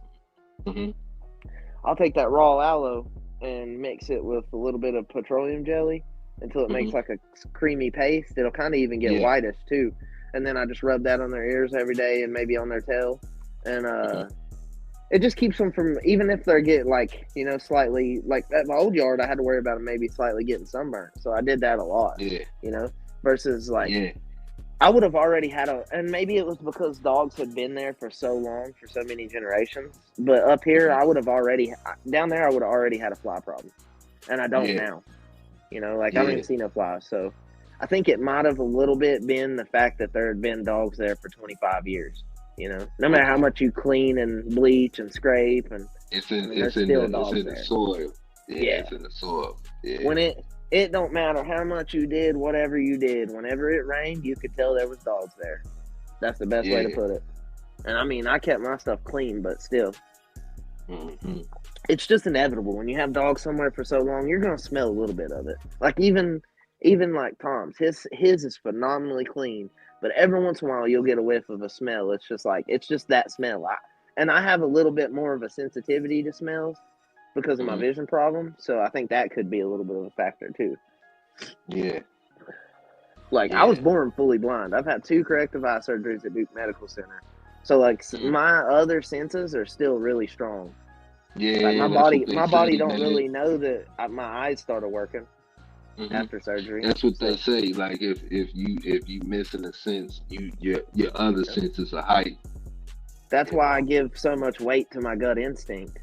I'll take that raw aloe and mix it with a little bit of petroleum jelly until it makes like a creamy paste. It'll kind of even get whitish too, and then I just rub that on their ears every day and maybe on their tail, and it just keeps them from, even if they get like, slightly, like at my old yard, I had to worry about them maybe slightly getting sunburned. So I did that a lot, versus like, I would have already had and maybe it was because dogs had been there for so long, for so many generations. But up here, down there, I would have already had a fly problem. And I don't now. I don't even see no flies. So I think it might have a little bit been the fact that there had been dogs there for 25 years. No matter how much you clean and bleach and scrape, and it's in the soil. It's in the soil. Yeah. When it don't matter how much you did, whatever you did, whenever it rained, you could tell there was dogs there. That's the best way to put it. And I mean, I kept my stuff clean, but still, it's just inevitable. When you have dogs somewhere for so long, you're gonna smell a little bit of it. Like even like Tom's, his is phenomenally clean. But every once in a while, you'll get a whiff of a smell. It's just that smell. I have a little bit more of a sensitivity to smells because of my vision problem. So I think that could be a little bit of a factor too. Yeah. I was born fully blind. I've had 2 corrective eye surgeries at Duke Medical Center. So my other senses are still really strong. Yeah. My body don't really know that my eyes started working. After surgery. That's what they say. Like if you missing a sense, your other senses are heightened. That's why I give so much weight to my gut instinct.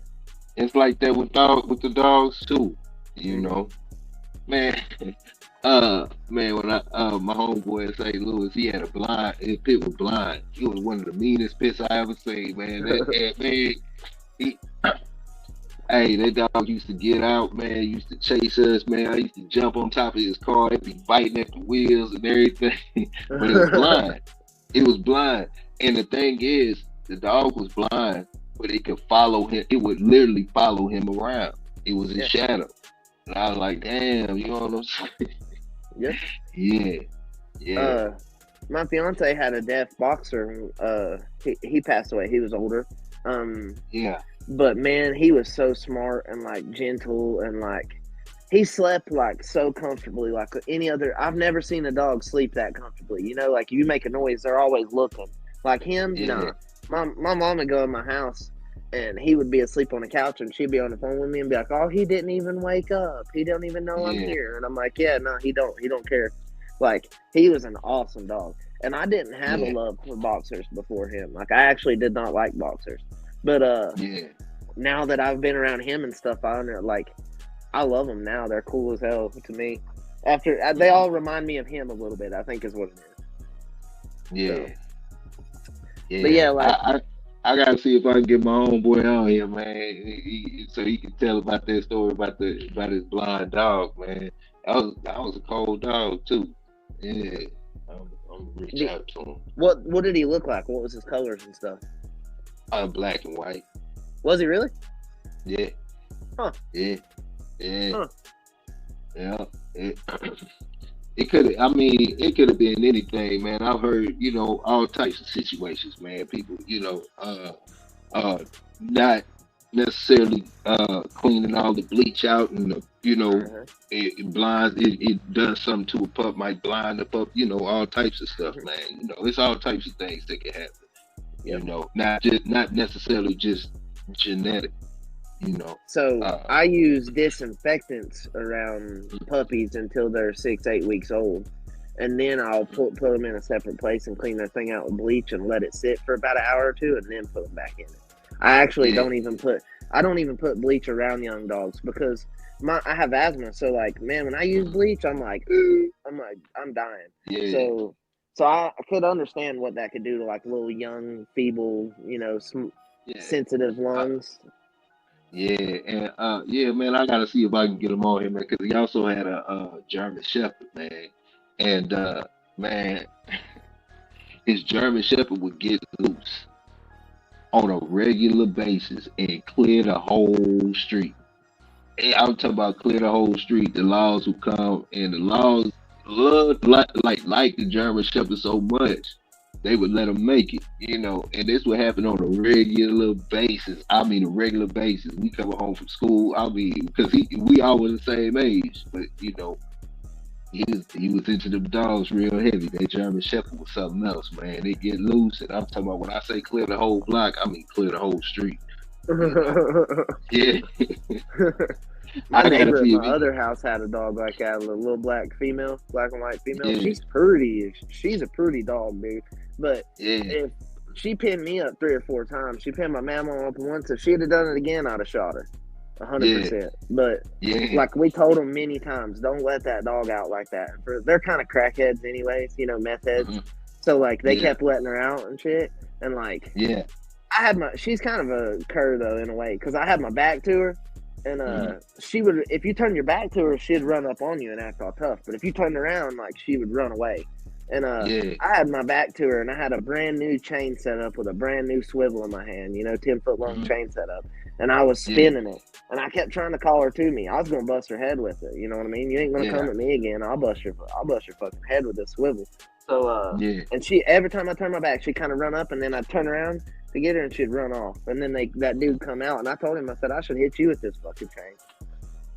It's like that with the dogs too. You know, man. Man, when my homeboy in St. Louis, he had his pit was blind. He was one of the meanest pits I ever seen, man. Man, he, hey, that dog used to get out, man. Used to chase us, man. I used to jump on top of his car. He'd be biting at the wheels and everything. But it was blind. It was blind. And the thing is, the dog was blind, but it could follow him. It would literally follow him around. It was his shadow. And I was like, damn, you know what I'm saying? Yeah. Yeah. My fiance had a deaf boxer. He passed away. He was older. Yeah. But man, he was so smart and like gentle and like he slept like so comfortably, like any other. I've never seen a dog sleep that comfortably. You know, like you make a noise, they're always looking. Like him, nah. My mom would go in my house and he would be asleep on the couch and she'd be on the phone with me and be like, "Oh, he didn't even wake up. He don't even know I'm here." And I'm like, "Yeah, no, he don't care." Like he was an awesome dog. And I didn't have a love for boxers before him. Like I actually did not like boxers. But now that I've been around him and stuff, I love them now. They're cool as hell to me. They all remind me of him a little bit, I think is what it is. Yeah. So. Yeah. But yeah, like I gotta see if I can get my homeboy on here, man, so he can tell about that story about his blind dog, man. That was a cold dog too. Yeah. I'm gonna reach out to him. What did he look like? What was his colors and stuff? Black and white. Was he really? Yeah. Huh. Yeah. Huh. Yeah. It could have been anything, man. I've heard, all types of situations, man. People, not necessarily cleaning all the bleach out and it blinds it does something to a pup, might blind the pup, all types of stuff, man. It's all types of things that can happen. Not necessarily just genetic. So I use disinfectants around puppies until they're 6-8 weeks old, and then I'll put them in a separate place and clean their thing out with bleach and let it sit for about an hour or two, and then put them back in it. I actually don't even put bleach around young dogs because I have asthma. So like, man, when I use bleach, I'm dying. Yeah. So I could understand what that could do to like little young, feeble, sensitive lungs. Yeah, and man, I gotta see if I can get him on here, man, because he also had a German Shepherd, man, and man, his German Shepherd would get loose on a regular basis and clear the whole street. And I'm talking about clear the whole street. The laws would come, and the laws loved like the German Shepherd so much. They would let them make it, and this would happen on a regular basis. I mean, a regular basis. We come home from school. I mean, because we all were the same age, but he was into them dogs real heavy. That German Shepherd was something else, man. They get loose, and I'm talking about when I say clear the whole block, I mean clear the whole street. Yeah. My neighbor at my other house had a dog like that, a little black and white female. Yeah. She's pretty. She's a pretty dog, dude. But if she pinned me up 3 or 4 times, she pinned my mama up once. If she'd have done it again, I'd have shot her, 100%. But like we told them many times, don't let that dog out like that. They're kind of crackheads, anyways. Meth heads. Mm-hmm. So like they kept letting her out and shit, and like she's kind of a cur though in a way, because I had my back to her. And she would, if you turn your back to her, she'd run up on you and act all tough. But if you turned around, like she would run away. And I had my back to her, and I had a brand new chain set up with a brand new swivel in my hand, 10-foot long chain set up. And I was spinning it, and I kept trying to call her to me. I was gonna bust her head with it. You know what I mean? You ain't gonna come at me again. I'll bust your fucking head with this swivel. So and she, every time I turned my back, she'd kind of run up, and then I'd turn around to get her, and she'd run off. And then that dude come out, and I told him, I said, I should hit you with this fucking chain.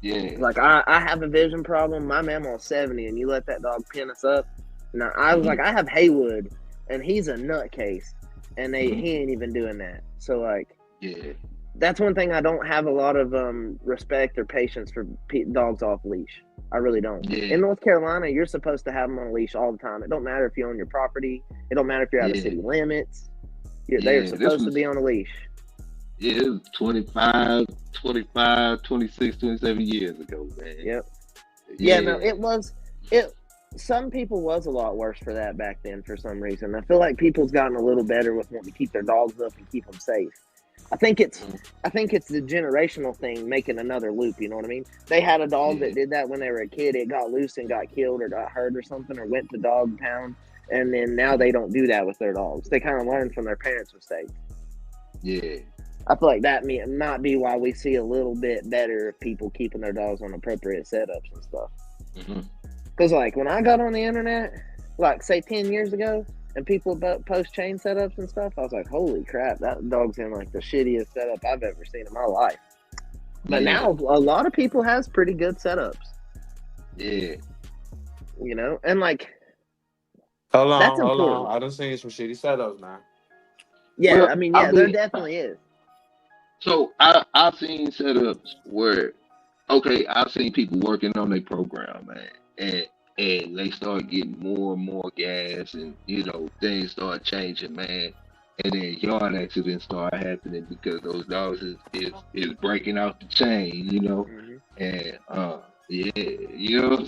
Yeah. Like I have a vision problem. My mama's 70, and you let that dog pin us up. Now I was like, I have Haywood, and he's a nutcase, and he ain't even doing that. So like, that's one thing I don't have a lot of respect or patience for dogs off leash. I really don't. In North Carolina, you're supposed to have them on a leash all the time. It don't matter if you own your property. It don't matter if you're out of city limits. They're supposed to be on a leash. Yeah, it was 25, 26, 27 years ago, man. Yep. Yeah, no, it. Some people was a lot worse for that back then for some reason. I feel like people's gotten a little better with wanting to keep their dogs up and keep them safe. I think it's the generational thing making another loop. You know what I mean? They had a dog that did that when they were a kid. It got loose and got killed or got hurt or something or went to dog pound. And then now they don't do that with their dogs. They kind of learn from their parents' mistakes. Yeah. I feel like that might be why we see a little bit better of people keeping their dogs on appropriate setups and stuff. Because, like, when I got on the internet, like, say 10 years ago, and people post chain setups and stuff, I was like, holy crap, that dog's in, like, the shittiest setup I've ever seen in my life. But now, a lot of people has pretty good setups. Yeah. You know? And, like, hold on. I done seen some shitty setups now. Yeah, well, I mean, there definitely is. So I've seen setups where, okay, I've seen people working on their program, man, and they start getting more and more gas, and you know things start changing, man, and then yard accidents start happening because those dogs is breaking out the chain, you know, and yeah, you know.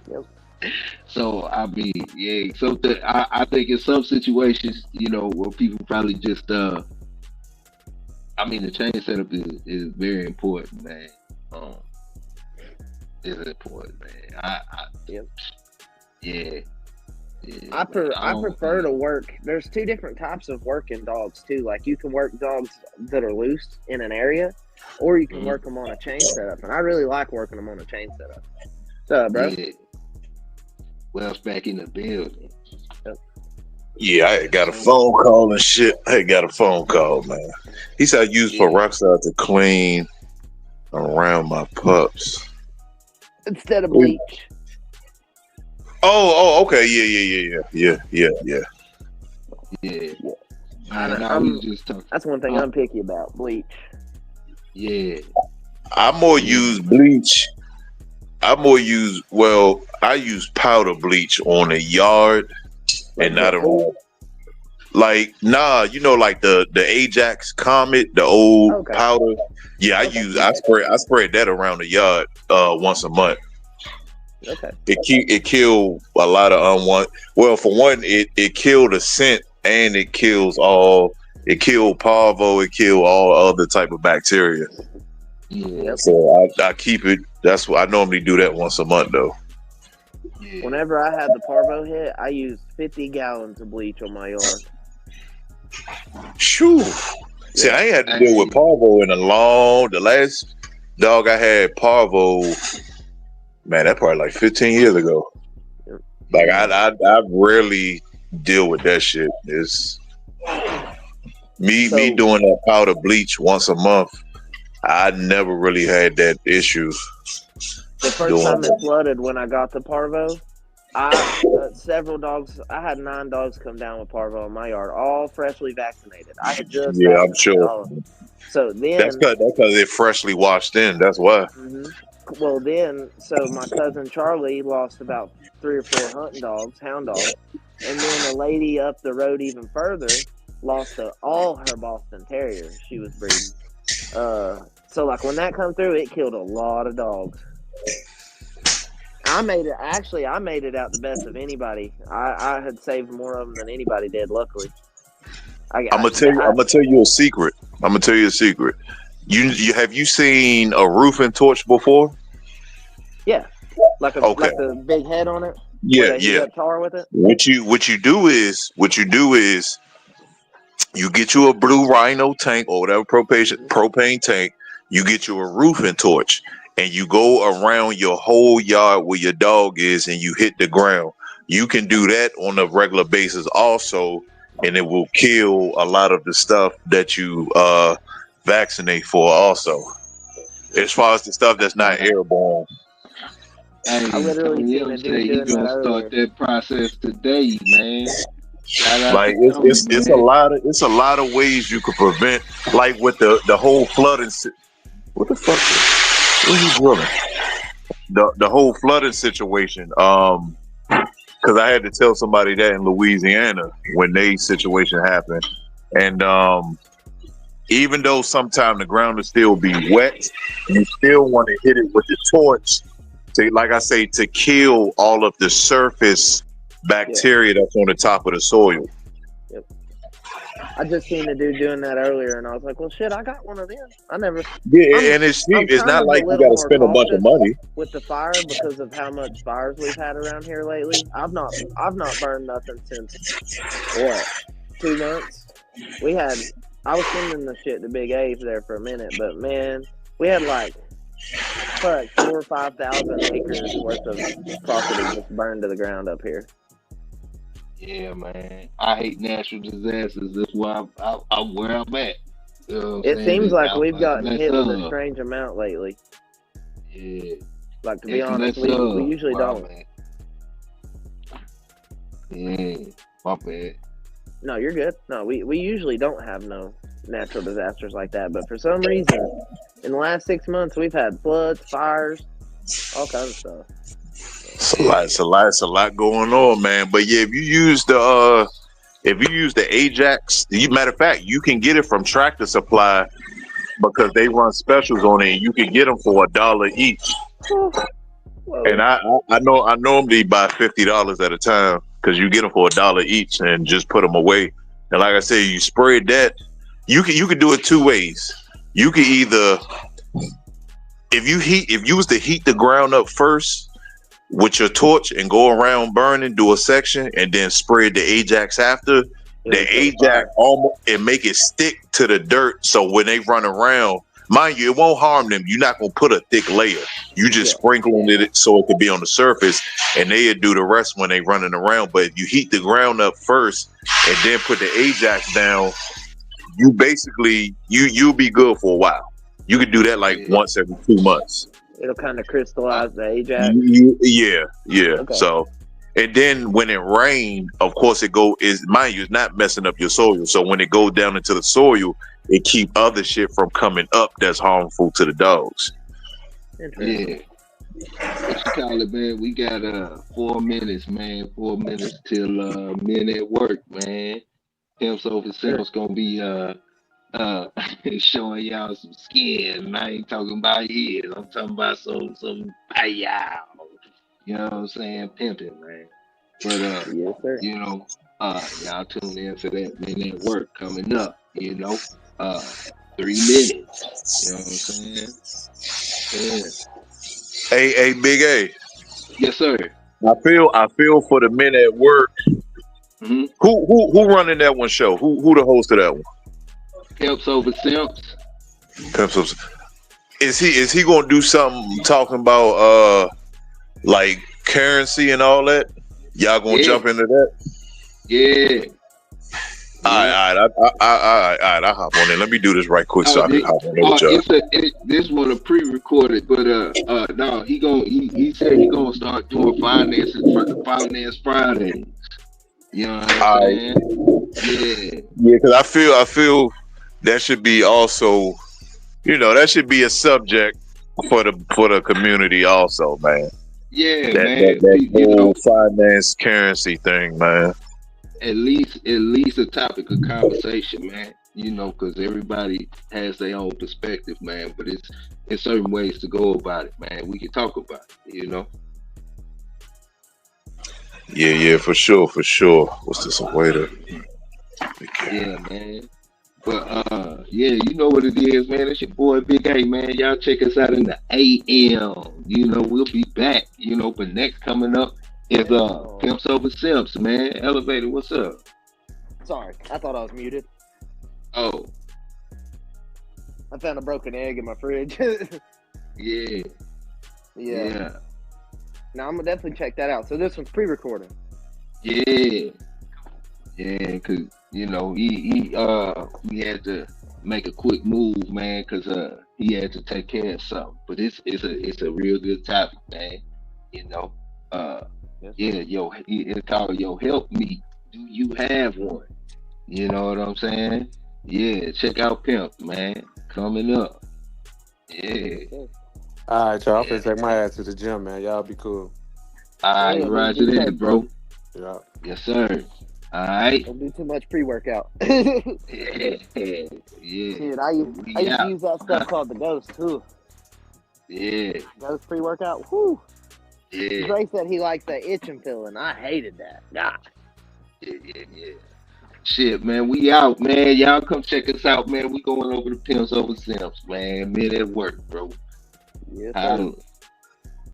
Yep. So I mean, yeah. So I think in some situations, you know, where people probably just I mean, the chain setup is very important, man. It's important, man. Yeah. I prefer to work. There's two different types of working dogs too. Like you can work dogs that are loose in an area, or you can work them on a chain setup. And I really like working them on a chain setup. What's up, bro? Yeah. Well's back in the building. Yeah, I got a phone call and shit. I got a phone call, man. He said I use peroxide to clean around my pups instead of bleach. Oh, okay, yeah. That's one thing I'm picky about, bleach. Yeah, I use bleach. I use powder bleach on the yard. And not around, like you know, like the Ajax Comet, the old powder. Yeah, I spray that around the yard once a month. Okay. It killed a lot of unwanted. Well, for one, it killed the scent, and it killed parvo. It killed all other type of bacteria. Yeah. So I keep it. That's what I normally do that once a month though. Whenever I had the parvo hit, I used 50 gallons of bleach on my yard. Shoo. See, I ain't had to deal with parvo the last dog I had parvo, man, that probably like 15 years ago. Like I rarely deal with that shit. It's me doing that powder bleach once a month. I never really had that issue. The first time it flooded when I got the parvo, several dogs. I had 9 dogs come down with parvo in my yard, all freshly vaccinated. I had just I'm sure. So then that's because they're freshly washed in. That's why. Mm-hmm. Well, then my cousin Charlie lost about 3 or 4 hound dogs, and then a lady up the road even further lost all her Boston Terriers she was breeding. So like when that come through, it killed a lot of dogs. I made it out the best of anybody. I had saved more of them than anybody did. Luckily, I'm gonna tell you a secret. Have you seen a roofing torch before? Yeah, like the big head on it. Yeah. Tar with it. What you do is you get you a blue Rhino tank or whatever propane tank. You get you a roofing torch. And you go around your whole yard where your dog is and you hit the ground. You can do that on a regular basis also, and it will kill a lot of the stuff that you vaccinate for also. As far as the stuff that's not airborne. Hey, I literally he's gonna start that process today, man. Like it's a lot of ways you could prevent, like with the whole flooding. What the fuck? What are you drilling? The whole flooding situation. Because I had to tell somebody that in Louisiana when their situation happened, and even though sometimes the ground will still be wet, you still want to hit it with the torch to, like I say, to kill all of the surface bacteria that's on the top of the soil. Yep. I just seen a dude doing that earlier, and I was like, "Well, shit, I got one of them. I never." Yeah, and it's cheap. It's not like you got to spend a bunch of money with the fire because of how much fires we've had around here lately. I've not burned nothing since what 2 months. I was sending the shit to Big A's there for a minute, but man, we had like 4,000 or 5,000 acres worth of property just burned to the ground up here. Yeah, man. I hate natural disasters. That's why I'm where I'm at. You know it seems like we've gotten hit with a strange amount lately. Yeah. Like, to be honest, we usually don't. Man. Yeah, my bad. No, you're good. No, we usually don't have no natural disasters like that. But for some reason, in the last 6 months, we've had floods, fires, all kinds of stuff. It's a lot going on, man. But yeah, if you use the Ajax, matter of fact, you can get it from Tractor Supply because they run specials on it. And you can get them for $1 each. Whoa. And I normally buy $50 at a time because you get them for $1 each and just put them away. And like I said, you spray that. You can do it two ways. You can either, if you was to heat the ground up first with your torch and go around burning, do a section, and then spray the Ajax after. The Ajax it make it stick to the dirt, so when they run around, mind you, it won't harm them. You're not gonna put a thick layer. You just sprinkling it so it could be on the surface, and they'll do the rest when they running around. But if you heat the ground up first and then put the Ajax down, you basically you'll be good for a while. You can do that like once every 2 months. It'll kind of crystallize the Ajax. Yeah. Okay. So, and then when it rains, of course mind you, it's not messing up your soil. So when it goes down into the soil, it keep other shit from coming up that's harmful to the dogs. Yeah. What you call it, man? We got 4 minutes, man. 4 minutes till men at work, man. Pimps Over Sales gonna be showing y'all some skin. And I ain't talking about heads. I'm talking about some y'all. You know what I'm saying? Pimping, man. But yes, sir. you know, y'all tune in for that Men at Work coming up. You know, 3 minutes. You know what I'm saying? Yeah. Hey, Big A. Yes, sir. I feel for the Men at Work. Mm-hmm. Who running that one show? Who the host of that one? Pimps Over Simps. Pimps Over. Is he gonna do something talking about like currency and all that? Y'all gonna jump into that? Yeah. All right. I'll hop on in. Let me do this right quick so I can hop on in with y'all. This one a pre-recorded, but no, he said he gonna start doing finances for the Finance Fridays. You know what I'm saying? Yeah, because I feel that should be also, that should be a subject for the community also, man. Yeah, man. That whole finance currency thing, man. At least a topic of conversation, man. Because everybody has their own perspective, man. But it's certain ways to go about it, man. We can talk about it, Yeah, for sure. What's this, a way to? Yeah, man. But you know what it is, man. It's your boy Big A, man. Y'all check us out in the AM. We'll be back. But next coming up is Pimps Over Simps, man. Elevator, what's up? Sorry, I thought I was muted. Oh. I found a broken egg in my fridge. Yeah. Now I'm gonna definitely check that out. So this one's pre-recorded. Yeah, cause he had to make a quick move, man, cause he had to take care of something. But it's a real good topic, man. It's called Yo Help Me. Do you have one? You know what I'm saying? Yeah, check out Pimp, man. Coming up. Yeah. All right, y'all. I'm finna take my ass to the gym, man. Y'all be cool. All right, roger that, bro. Yeah. Yes, sir. All right. Don't do too much pre-workout. Yeah. Dude, I used to use that stuff called the Ghost too. Yeah. Ghost pre-workout. Whoo. Yeah. Dre said he likes that itching feeling. I hated that. God. Yeah. Shit, man, we out, man. Y'all come check us out, man. We going over the Pimps Over Simps, man. Men at work, bro. Yes, sir.